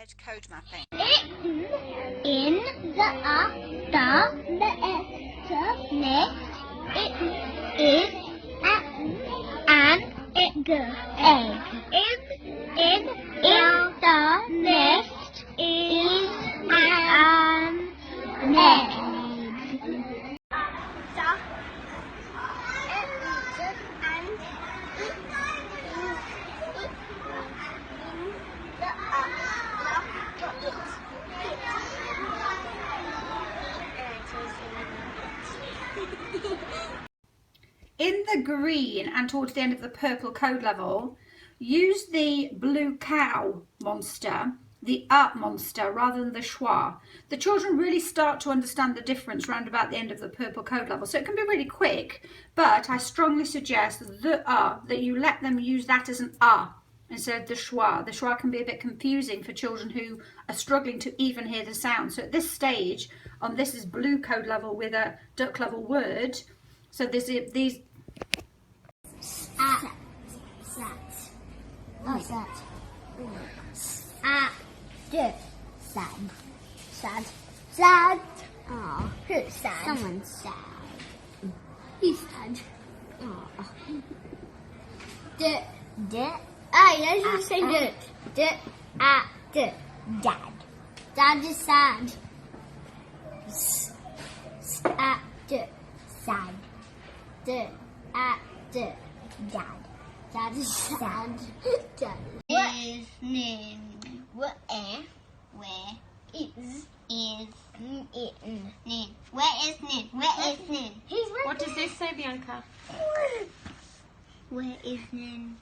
word code mapping. In the the nest, it is an egg. In the nest is an egg. In the green and towards the end of the purple code level, use the blue cow monster, the monster, rather than the schwa. The children really start to understand the difference round about the end of the purple code level. So it can be really quick, but I strongly suggest that you let them use that as an instead of the schwa. The schwa can be a bit confusing for children who are struggling to even hear the sound. So at this stage, this is blue code level with a duck level word. So there's these. Sat. Oh, sat. Sad. Sad. Oh, who's sad? Someone's sad. He's sad. Oh. Yes, you say Dad. Dad is sad. Sad. Dad. Dad is sad. Dad. What is nin? Where is nin? Where is nin? What does this say, Bianca? Where is nin?